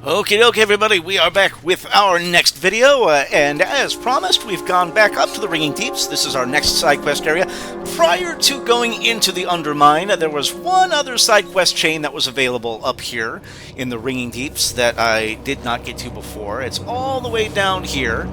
Okie doke, everybody, we are back with our next video, and as promised, we've gone back up to the Ringing Deeps. This is our next side quest area. Prior to going into the Undermine, there was one other side quest chain that was available up here in the Ringing Deeps that I did not get to before. It's all the way down here,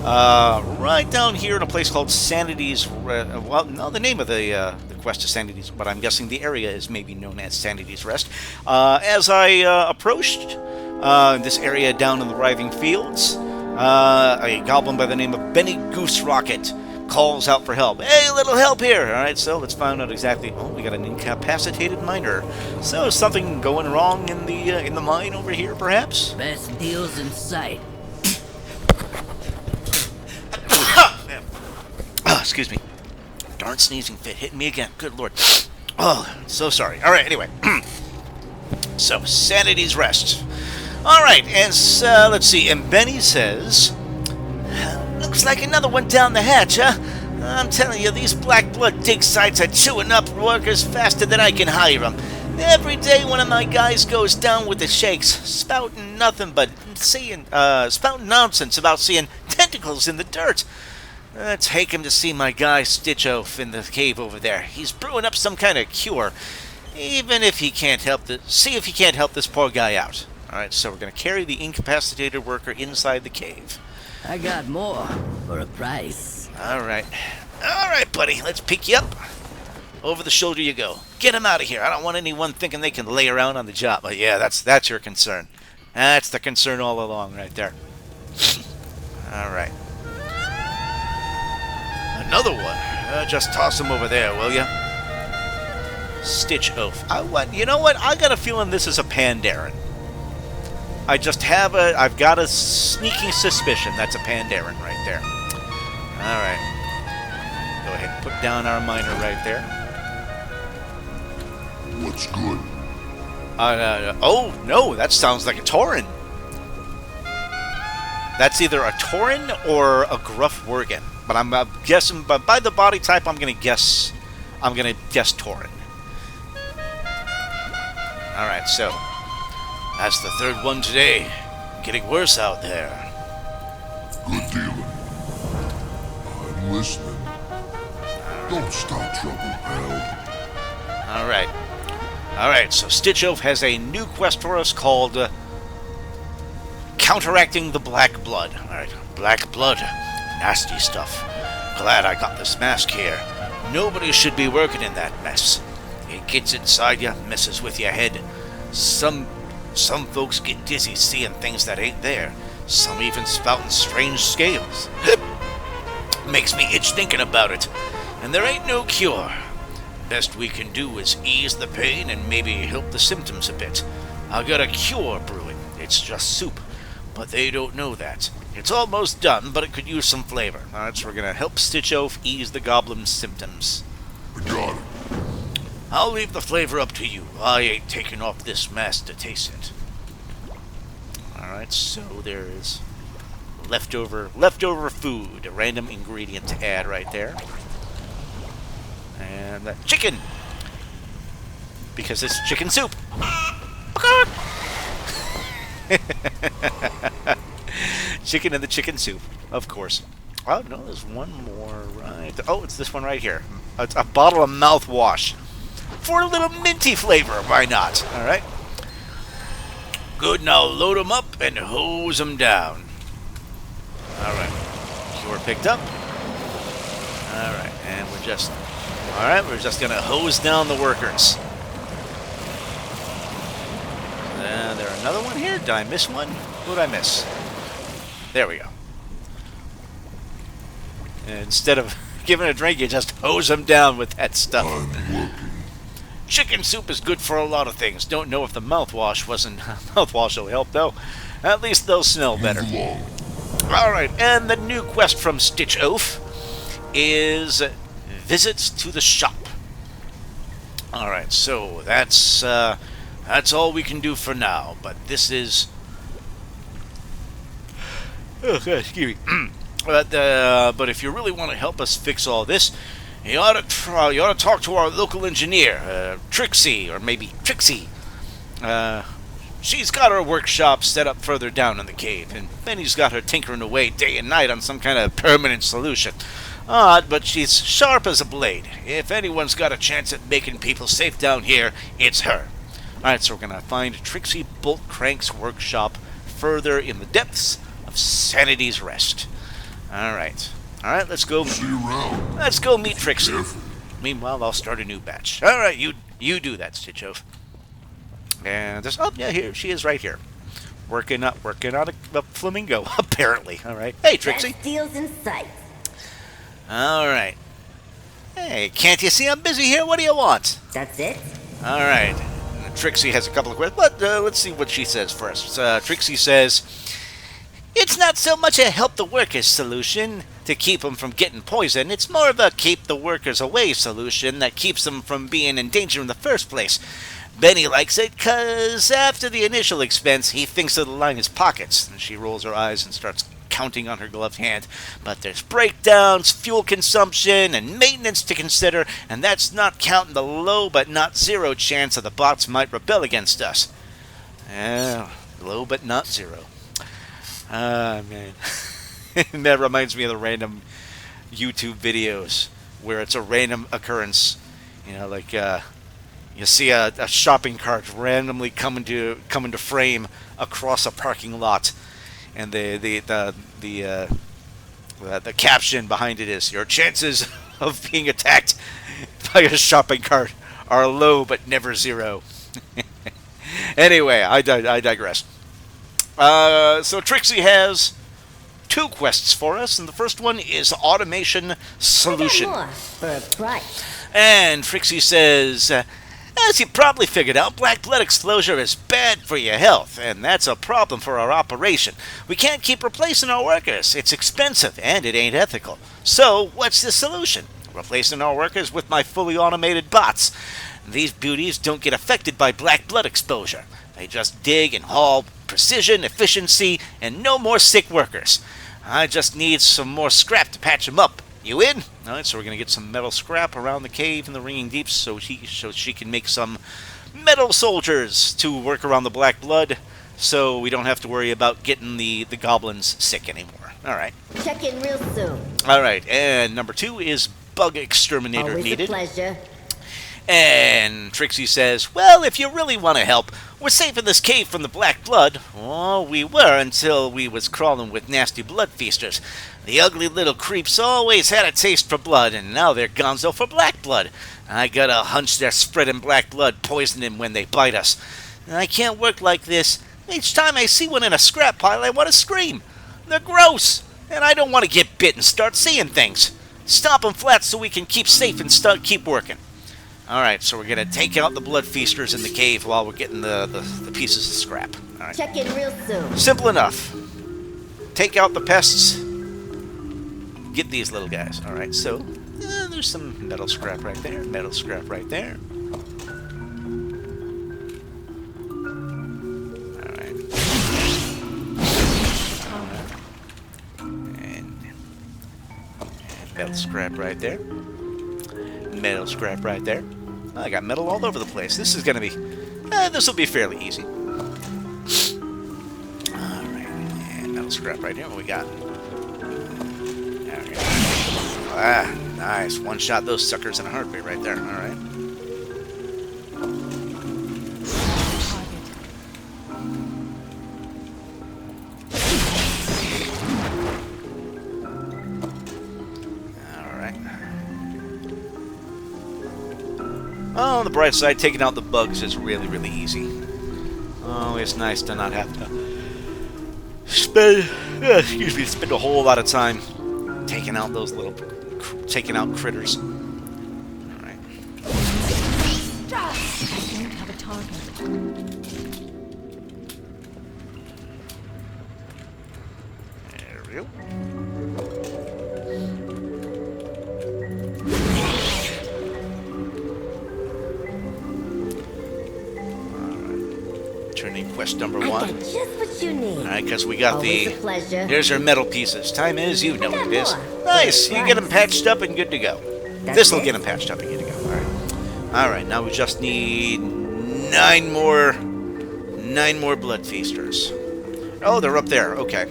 right down here in a place called Sanity's... well, no, the name of the quest is Sanity's, but I'm guessing the area is maybe known as Sanity's Rest. As I approached... this area down in the Writhing Fields, a goblin by the name of Benny Goose Rocket calls out for help. Hey, a little help here! Alright, so let's find out exactly... Oh, we got an incapacitated miner. So, something going wrong in the mine over here, perhaps? Best deals in sight. Excuse me. Darn sneezing fit hitting me again. Good lord. Oh, so sorry. Alright, anyway. So, Sanity's Rest. Alright, and let's see, and Benny says, looks like another one down the hatch, huh? I'm telling you, these black blood dig sites are chewing up workers faster than I can hire them. Every day one of my guys goes down with the shakes, spouting nothing but spouting nonsense about seeing tentacles in the dirt. Take him to see my guy Stitchoff in the cave over there. He's brewing up some kind of cure. Even if he can't help see if he can't help this poor guy out. Alright, so we're going to carry the incapacitated worker inside the cave. I got more for a price. Alright. Alright, buddy. Let's pick you up. Over the shoulder you go. Get him out of here. I don't want anyone thinking they can lay around on the job. But yeah, that's your concern. That's the concern all along right there. Alright. Another one. Just toss him over there, will you? Stitch Oaf. You know what? I got a feeling this is a Pandaren. I've got a sneaking suspicion that's a Pandaren right there. Alright. Go ahead and put down our miner right there. What's good? Oh, no, that sounds like a Tauren. That's either a Tauren or a Gruff Worgen. But I'm guessing, but by the body type, I'm gonna guess Tauren. Alright, so that's the third one today. Getting worse out there. Good dealing. I'm listening. Don't start trouble, pal. Alright. Alright, so Stitchoff has a new quest for us called Counteracting the Black Blood. Alright, Black Blood. Nasty stuff. Glad I got this mask here. Nobody should be working in that mess. It gets inside you, messes with your head. Some folks get dizzy seeing things that ain't there. Some even spouting strange scales. Makes me itch thinking about it. And there ain't no cure. Best we can do is ease the pain and maybe help the symptoms a bit. I got a cure brewing. It's just soup. But they don't know that. It's almost done, but it could use some flavor. Alright, so we're gonna help Stitchoff ease the goblin's symptoms. I got it. I'll leave the flavor up to you. I ain't taking off this mask to taste it. Alright, so there is leftover food, a random ingredient to add right there. And that chicken! Because it's chicken soup! Chicken in the chicken soup, of course. Oh, no, there's one more right there. Oh, it's this one right here. It's a bottle of mouthwash. For a little minty flavor, why not? Alright. Good, now load them up and hose them down. Alright. Cure picked up. Alright, and we're just gonna hose down the workers. There another one here? Did I miss one? What did I miss? There we go. And instead of giving a drink, you just hose them down with that stuff. Chicken soup is good for a lot of things. Don't know if the mouthwash will help, though. At least they'll smell better. Alright, and the new quest from Stitchoff is visits to the shop. Alright, so that's all we can do for now, but this is... Oh, excuse me. But if you really want to help us fix all this, you ought to talk to our local engineer, Trixie, or maybe Trixie. She's got her workshop set up further down in the cave, and Benny's got her tinkering away day and night on some kind of permanent solution. Odd, but she's sharp as a blade. If anyone's got a chance at making people safe down here, it's her. Alright, so we're going to find Trixie Bolt Crank's workshop further in the depths of Sanity's Rest. Alright. Alright, let's go. See you around. Let's go meet Trixie. Careful. Meanwhile, I'll start a new batch. Alright, you do that, Stitchove. And there's, oh, yeah, here, she is right here. Working on a flamingo, apparently. Alright. Hey, Trixie. Best deals in sight. Alright. Hey, can't you see I'm busy here? What do you want? That's it? Alright. Trixie has a couple of questions, but let's see what she says first. Trixie says, it's not so much a help the workers solution to keep them from getting poisoned. It's more of a keep the workers away solution that keeps them from being in danger in the first place. Benny likes it because after the initial expense, he thinks it'll line his pockets. And she rolls her eyes and starts counting on her gloved hand. But there's breakdowns, fuel consumption, and maintenance to consider, and that's not counting the low but not zero chance that the bots might rebel against us. Low but not zero. Man. That reminds me of the random YouTube videos where it's a random occurrence. You know, like you see a shopping cart randomly coming to frame across a parking lot, and the caption behind it is, your chances of being attacked by a shopping cart are low but never zero. Anyway, I digress. So Trixie has 2 quests for us, and the first one is Automation Solution. I got more for a price. And Trixie says, as you probably figured out, black blood exposure is bad for your health, and that's a problem for our operation. We can't keep replacing our workers. It's expensive, and it ain't ethical. So, what's the solution? Replacing our workers with my fully automated bots. These beauties don't get affected by black blood exposure. They just dig and haul, precision, efficiency, and no more sick workers. I just need some more scrap to patch them up. You in? Alright, so we're going to get some metal scrap around the cave in the Ringing Deeps so she can make some metal soldiers to work around the black blood, so we don't have to worry about getting the goblins sick anymore. Alright. Check in real soon. Alright, and number 2 is bug exterminator Always needed. a pleasure. And Trixie says, well, if you really want to help, we're safe in this cave from the black blood. Oh, we were until we was crawling with nasty blood feasters. The ugly little creeps always had a taste for blood, and now they're gonzo for black blood. I got a hunch they're spreading black blood, poisoning when they bite us. And I can't work like this. Each time I see one in a scrap pile, I want to scream. They're gross, and I don't want to get bit and start seeing things. Stop them flat so we can keep safe and keep working. Alright, so we're going to take out the blood feasters in the cave while we're getting the pieces of scrap. All right. Check in real soon. Simple enough. Take out the pests. Get these little guys. Alright, so there's some metal scrap right there. Metal scrap right there. Alright. And metal scrap right there. Metal scrap right there. Oh, I got metal all over the place. This is going to be... this will be fairly easy. Alright, and metal scrap right here. What we got? There we go. Ah, nice. One shot those suckers in a heartbeat right there. Alright. Oh, on the bright side, taking out the bugs is really, really easy. Oh, it's nice to not have to spend a whole lot of time taking out those little, critters. All right. I don't have a target. There we go. Turning quest number 1. I got just what you need. Alright, because we got Always a pleasure. Here's our metal pieces. Time is, you know what it is. more. Nice! You Right. get them patched up and good to go. That's This'll it. get them patched up and good to go. Alright. Alright, now we just need 9 9 more blood feasters. Oh, they're up there. Okay.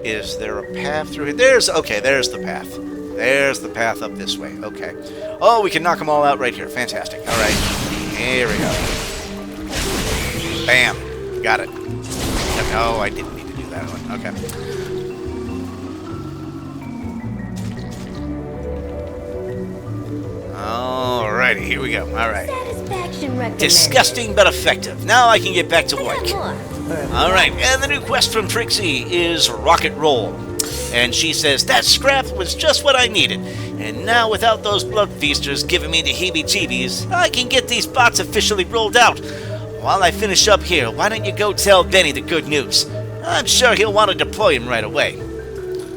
Is there a path through here? There's the path. There's the path up this way. Okay. Oh, we can knock them all out right here. Fantastic. All right. Here we go. Bam. Got it. No, I didn't need to do that one. Okay. Alrighty, here we go. Alright. Satisfaction recommended. Disgusting but effective. Now I can get back to I work. got more. Alright, and the new quest from Trixie is Rocket Roll. And she says, that scrap was just what I needed. And now without those blood feasters giving me the heebie-jeebies, I can get these bots officially rolled out. While I finish up here, why don't you go tell Benny the good news? I'm sure he'll want to deploy him right away.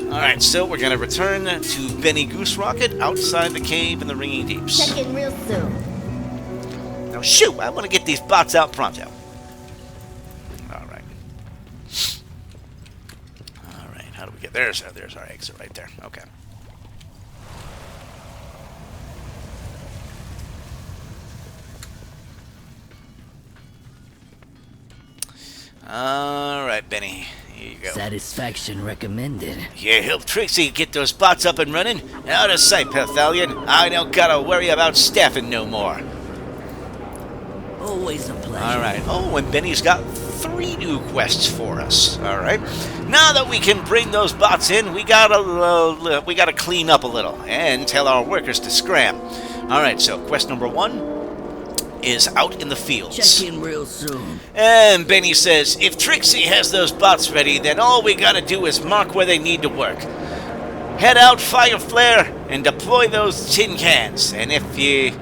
Alright, so we're going to return to Benny Goose Rocket outside the cave in the Ringing Deeps. Check in real soon. Now shoot, I want to get these bots out pronto. Alright. Alright, how do we get... There's our exit right there. Okay. Alright, Benny. Here you go. Satisfaction recommended. Yeah, help Trixie get those bots up and running. Out of sight, Pathalion. I don't gotta worry about staffing no more. Always a pleasure. Alright. Oh, and Benny's got 3 new quests for us. Alright. Now that we can bring those bots in, we gotta clean up a little and tell our workers to scram. Alright, so quest number 1 is out in the fields. Check in real soon. And Benny says, if Trixie has those bots ready, then all we gotta do is mark where they need to work. Head out, fire flare, and deploy those tin cans. And if you...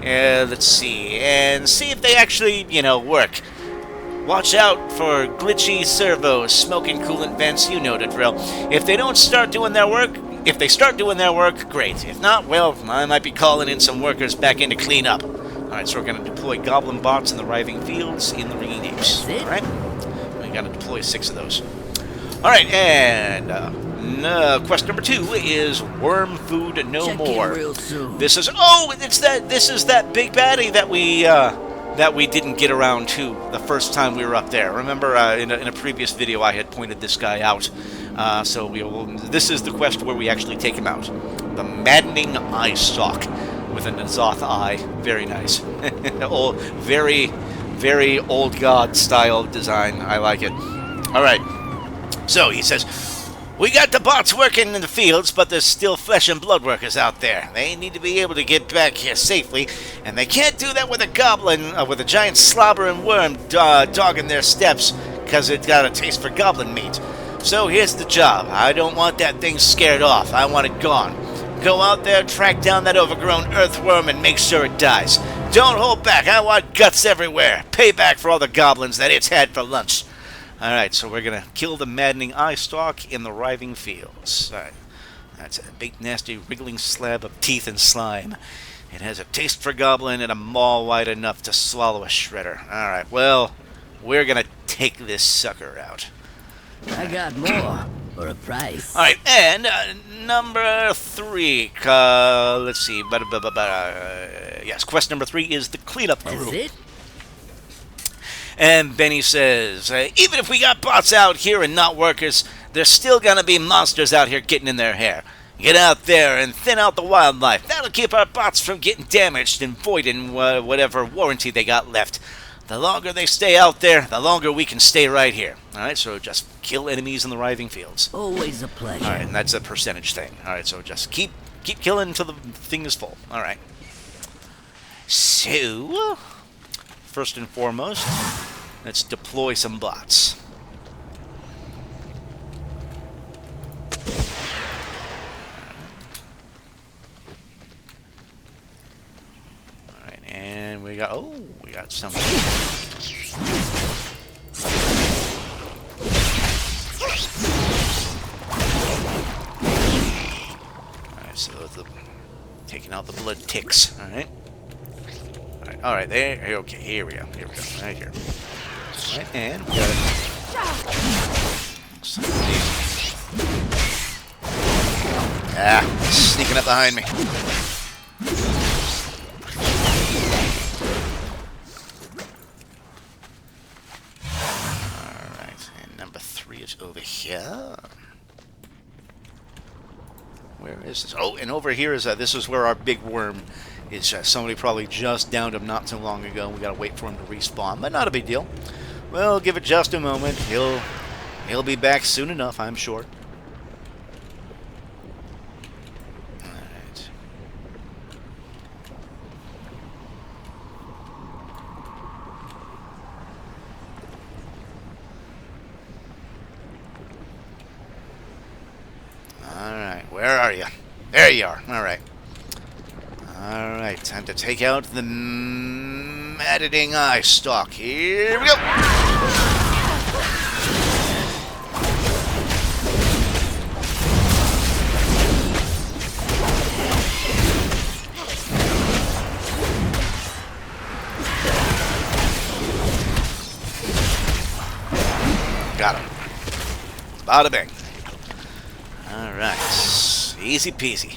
let's see. And see if they actually, work. Watch out for glitchy servos, smoking coolant vents, you know the drill. If they start doing their work, great. If not, well, I might be calling in some workers back in to clean up. Alright, so we're going to deploy goblin bots in the Writhing Fields in the Ringing Deeps. Alright? We got to deploy 6 of those. Alright, and quest number 2 is Worm Food No More. Real soon. This is that big baddie that we didn't get around to the first time we were up there. Remember, in a previous video I had pointed this guy out. This is the quest where we actually take him out. The Maddening Eye Stalk. With a Nazoth eye. Very nice. Very, very old god style design. I like it. Alright. So, he says, we got the bots working in the fields, but there's still flesh and blood workers out there. They need to be able to get back here safely, and they can't do that with a goblin, with a giant slobbering worm dogging their steps, because it's got a taste for goblin meat. So, here's the job. I don't want that thing scared off. I want it gone. Go out there, track down that overgrown earthworm, and make sure it dies. Don't hold back. I want guts everywhere. Payback for all the goblins that it's had for lunch. Alright, so we're going to kill the Maddening Eye Stalk in the Writhing Fields. Alright. That's a big, nasty, wriggling slab of teeth and slime. It has a taste for goblin and a maw wide enough to swallow a shredder. Alright, well, we're going to take this sucker out. I got more for a price. Alright, and number 3. Let's see. Yes, quest number 3 is the cleanup crew. That's it? And Benny says, even if we got bots out here and not workers, there's still gonna be monsters out here getting in their hair. Get out there and thin out the wildlife. That'll keep our bots from getting damaged and voiding whatever warranty they got left. The longer they stay out there, the longer we can stay right here. Alright, so just kill enemies in the Writhing Fields. Always a pleasure. Alright, and that's a percentage thing. Alright, so just keep killing until the thing is full. Alright. So, first and foremost, let's deploy some bots. Alright, and we got some. Alright, so taking out the blood ticks. Alright. Alright, there. Okay, here we go. Right here. Alright, and we got it. Sneaking up behind me. it over here. Where is this? Oh, and over here is this is where our big worm is. Somebody probably just downed him not too long ago. We gotta wait for him to respawn, but not a big deal. Well, give it just a moment. He'll be back soon enough, I'm sure. Alright. Alright, where are you? There you are. Alright. Alright, time to take out the maddening eye stalk. Here we go! Got him. Bada bing. Alright. Easy peasy.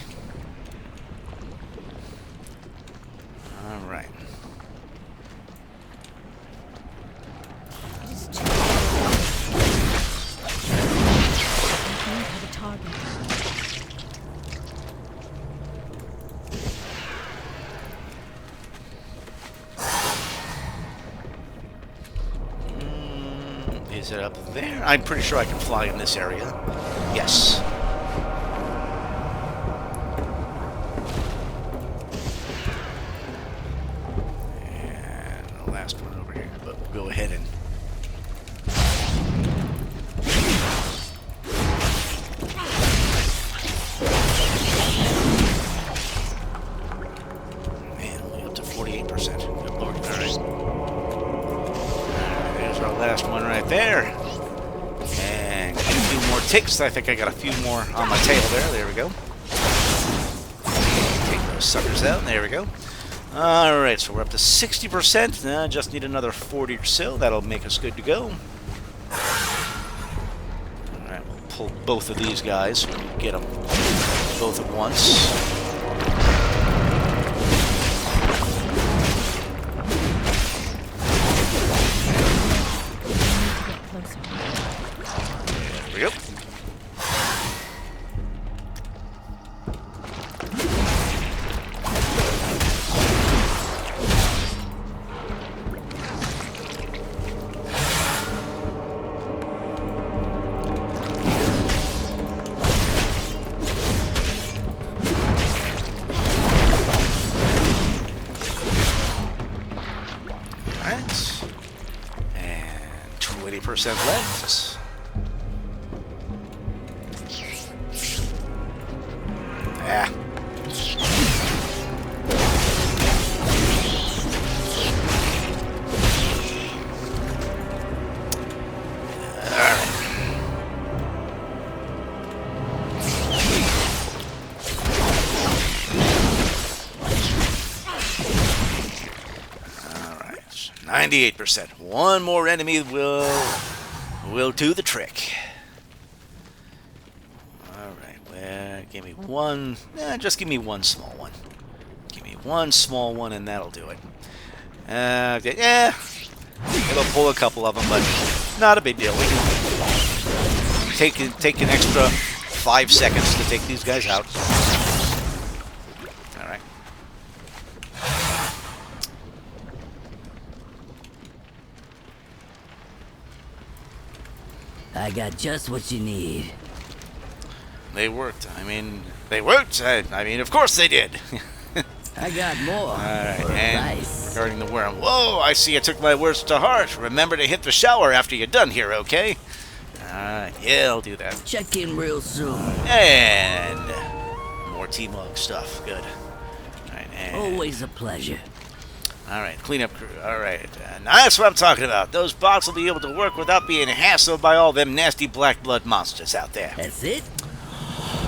Alright. It is too. I don't have a target. Is it up there? I'm pretty sure I can fly in this area. Yes. And the last one over here, but we'll go ahead and... Man, only up to 48%. Good lord. All right. There's our last one right there. And a few more ticks. I think I got a few more on my tail there. There we go. Take those suckers out. There we go. Alright, so we're up to 60%. Just need another 40 or so. That'll make us good to go. Alright, we'll pull both of these guys so we can get them both at once. Yep. Alright. And 20% left. Yeah. Alright. 98%. One more enemy will do the trick. Give me one. Just give me one small one. Give me one small one, and that'll do it. Yeah, it'll pull a couple of them, but not a big deal. We can take an extra 5 seconds to take these guys out. All right. I got just what you need. They worked. I mean, they worked. I mean, of course they did. I got more. All right, For a and price. regarding the worm. Whoa, I see you took my words to heart. Remember to hit the shower after you're done here, okay? Yeah, I'll do that. Check in real soon. And more T-Mog stuff. Good. All right, and... Always a pleasure. Alright, cleanup crew. Alright, now that's what I'm talking about. Those bots will be able to work without being hassled by all them nasty black blood monsters out there. That's it?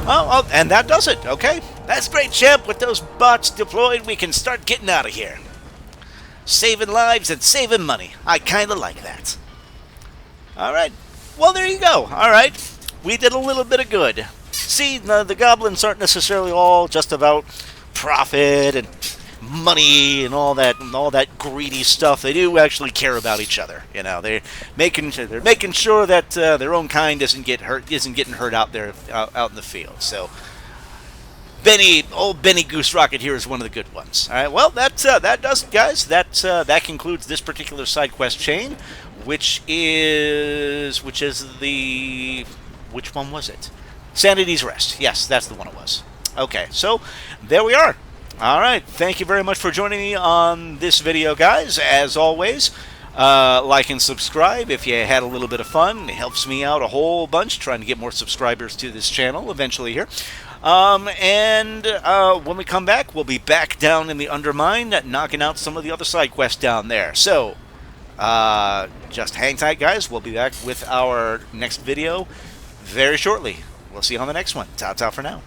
Oh, and that does it. Okay. That's great, champ. With those bots deployed, we can start getting out of here. Saving lives and saving money. I kind of like that. Alright. Well, there you go. Alright. We did a little bit of good. See, the goblins aren't necessarily all just about profit and money and all that greedy stuff. They do actually care about each other. You know, they're making sure that their own kind isn't getting hurt out there out in the field. So old Benny Goose Rocket here is one of the good ones. All right, well that does it, guys. That concludes this particular side quest chain, which one was it? Sanity's Rest. Yes, that's the one it was. Okay, so there we are. All right, thank you very much for joining me on this video, guys. As always, like and subscribe if you had a little bit of fun. It helps me out a whole bunch trying to get more subscribers to this channel eventually here. When we come back, we'll be back down in the Undermine, knocking out some of the other side quests down there. So, just hang tight, guys. We'll be back with our next video very shortly. We'll see you on the next one. Ta-ta for now.